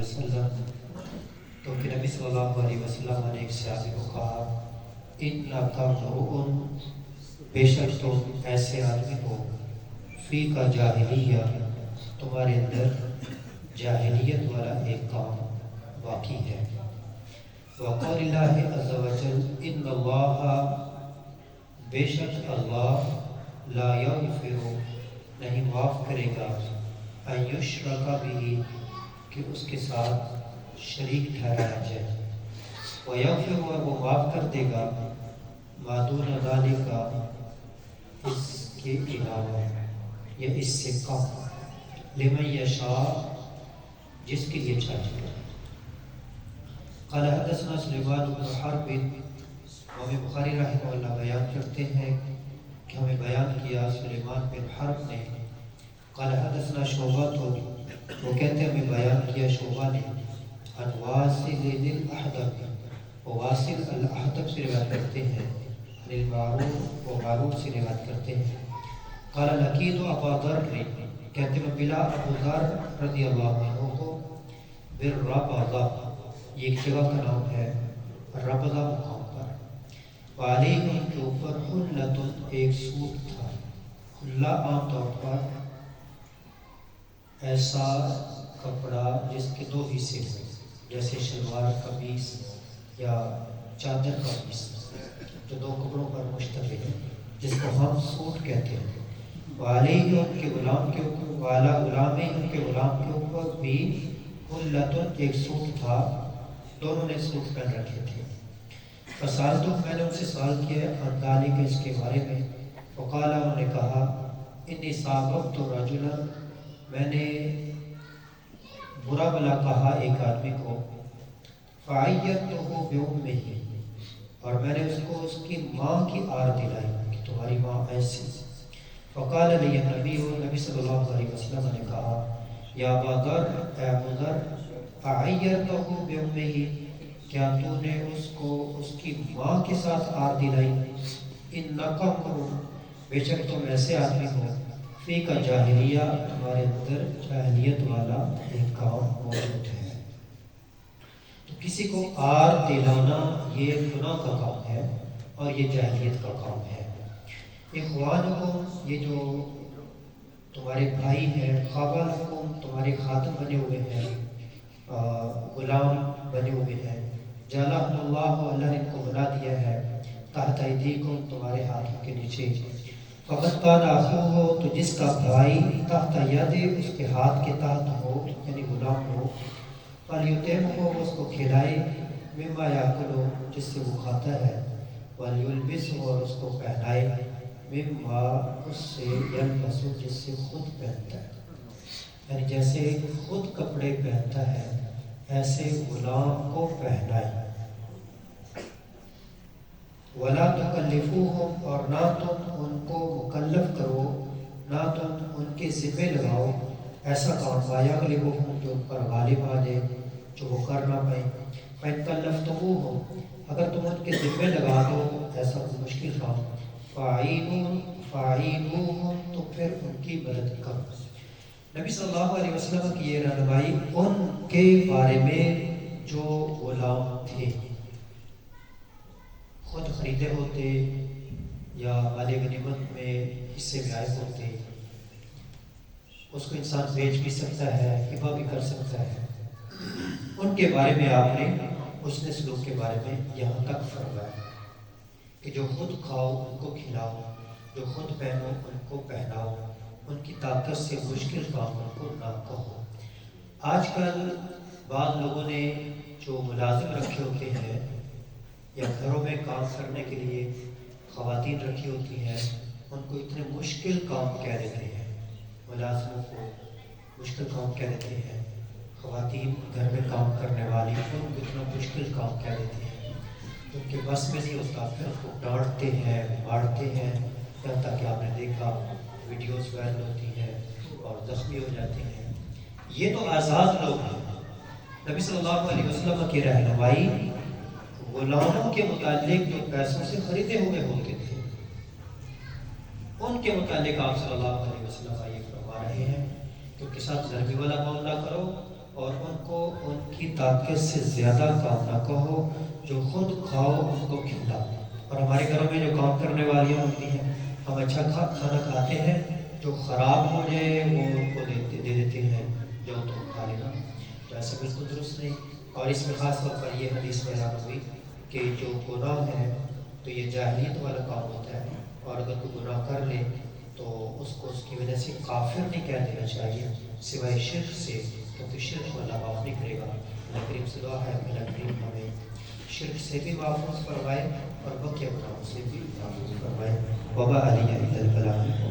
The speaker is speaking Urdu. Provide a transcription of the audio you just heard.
وسلم تو کہ نبی صلی اللہ علیہ وسلم نے ایک صحابی کو کہا انکا مرؤن، بے شک تم ایسے آدمی ہو، فی کا جاہلیہ، تمہارے اندر جاہلیت والا ایک کام باقی ہے۔ وقول اللہ عز و جل ان اللہ، بے شک اللہ، لا یغفر، نہیں معاف کرے گا، ان یشرک بہ، کہ اس کے ساتھ شریک ٹھہرایا جائے، ویغفر، اور وہ معاف کر دے گا، ما دون ذالک، اس کے علاوہ یا اس سے کم، لمن یشاء، جس کے لیے چاہیے۔ قال حدثنا سلیمان بن حرب، امام بخاری رحمہ اللہ بیان کرتے ہیں کہ ہمیں بیان کیا سلیمان بن حرب نے، قال حدثنا شعبہ، تو وہ کہتے ہیں ہمیں بیان کیا شعبہ نے، عن واصل الاحدب، وہ واصل الاحدب سے روایت کرتے ہیں، عن المعروف، وہ معروف سے روایت کرتے ہیں، قال لقیت ابا ذر، کہتے ہیں ملا ابو ذر رضی اللہ عنہ کو بالربضہ، یہ ایک جگہ کا نام ہے ربضہ مقام پر، وعلیہ ان کے اوپر حلۃ، ایک سوٹ تھا، حلہ عام طور پر ایسا کپڑا جس کے دو حصے ہوں، جیسے شلوار قمیص یا چادر قمیص، جو دو کپڑوں پر مشتمل ہے، جس کو ہم سوٹ کہتے ہیں۔ وعلیہ، ان کے غلام کے اوپر، والا غلام، ان کے غلام کے اوپر بھی حلۃ، ایک سوٹ تھا، دونوں نے سوٹ پہن رکھے تھے۔ فسالتو، میں نے ان سے سوال کیا عن ذالک، اس کے بارے میں، فقال، انہوں نے کہا انی صاببت رجلا، میں نے برا بلا کہا ایک آدمی کو، فعیرتہ بأمہ، اور میں نے اس کو اس کی ماں کی آر دلائی کہ تمہاری ماں ایسی۔ فقال لی نبی، نبی صلی اللہ علیہ وسلم نے کہا، یا ابا ذر، اے ابو ذر، اعیرتہ بأمہ، کیا تو نے اس کو اس کی ماں کے ساتھ آر دلائی؟ انک امرؤ، بے شک تم ایسے آدمی ہو، فی کا جاہلیہ، تمہارے اندر جاہلیت والا ایک کام موجود ہے۔ تو کسی کو آر دلانا یہ گناہ کا کام ہے اور یہ جاہلیت کا کام ہے۔ اخوانکم، یہ جو تمہارے بھائی ہیں، خابالکم، تمہارے خادم بنے ہوئے ہیں، غلام بنے ہوئے ہیں، جعلہم اللہ، اللہ نے ان کو بنا دیا ہے، تحت ایدیکم، تمہارے ہاتھوں کے نیچے، فقط کان اخوہ، تو جس کا بھائی، تحت ید، اس کے ہاتھ کے تحت ہو، یعنی غلام ہو، فلیطعمہ، اس کو کھلائے، مما یاکل، جس سے وہ کھاتا ہے، ولیلبسہ، اور اس کو پہنائے، مما، اس سے، یلبس، جس سے خود پہنتا ہے، یعنی جیسے خود کپڑے پہنتا ہے ایسے غلام کو پہنائے۔ ولا تکلفوہم، اور نہ تم ان کو مکلف کرو، نہ تم ان کے ذمہ لگاؤ ایسا کام، ما یغلبہم، جو ان پر غالب آ جائے، جو وہ کر نہ پائیں۔ فإن کلفتموہم، اگر تم ان کے ذمہ لگا دو ایسا کوئی مشکل کام، فاعینوہم، تو پھر ان کی مدد کرو۔ نبی صلی اللہ علیہ وسلم کی یہ رہنمائی ان کے بارے میں جو غلام تھے، خود خریدے ہوتے یا مال غنیمت میں حصے میں آئے ہوتے، اس کو انسان بیچ بھی سکتا ہے، ہبہ بھی کر سکتا ہے، ان کے بارے میں آپ نے حسن سلوک کے بارے میں یہاں تک فرمایا کہ جو خود کھاؤ ان کو کھلاؤ، جو خود پہنو ان کو پہناؤ، ان کی طاقت سے مشکل کام ان کو نہ کہو۔ آج کل بعض لوگوں نے جو ملازم رکھے ہوتے ہیں یا گھروں میں کام کرنے کے لیے خواتین رکھی ہوتی ہیں، ان کو اتنے مشکل کام کہہ دیتے ہیں، ملازموں کو مشکل کام کہہ دیتے ہیں، خواتین گھر میں کام کرنے والی ان کو اتنا مشکل کام کہہ دیتے ہیں، ان کے بس میں نہیں ہوتا، پھر ان کو ڈانٹتے ہیں، مارتے ہیں، یہاں تک کہ آپ نے دیکھا ویڈیوز وائرل ہوتی ہیں اور زخمی ہو جاتے ہیں۔ یہ تو آزاد لوگ ہیں۔ نبی صلی اللہ علیہ وسلم کی رہنمائی غلاموں کے متعلق جو پیسوں سے خریدے ہوئے ہوتے تھے، ان کے متعلق آپ صلی اللہ علیہ وسلم یہ فرما رہے ہیں کہ ان کے ساتھ ضربے والا معاملہ کرو، اور ان کو ان کی طاقت سے زیادہ کام نہ کہو، جو خود کھاؤ ان کو کھلاؤ۔ اور ہمارے گھروں میں جو کام کرنے والیاں ہوتی ہیں، ہم اچھا کھانا کھاتے ہیں، جو خراب ہو جائے وہ ان کو دے دیتے ہیں، جو تم کھا لینا، تو ایسا بالکل درست نہیں۔ اور اس میں خاص طور پر یہ حدیث بیان ہوئی کہ جو گناہ ہے تو یہ جاہلیت والا کام ہوتا ہے، اور اگر کوئی گناہ کر لے تو اس کو اس کی وجہ سے کافر نہیں کہہ دینا چاہیے سوائے شرک سے، کیونکہ شرک کو اللہ معاف نہیں کرے گا۔ اللہ کریم سے دعا ہے کہ اللہ کریم ہمیں شرک سے بھی محفوظ فرمائے اور بقیہ گناہوں سے بھی محفوظ فرمائے۔ وما علیہ الا البلاغ۔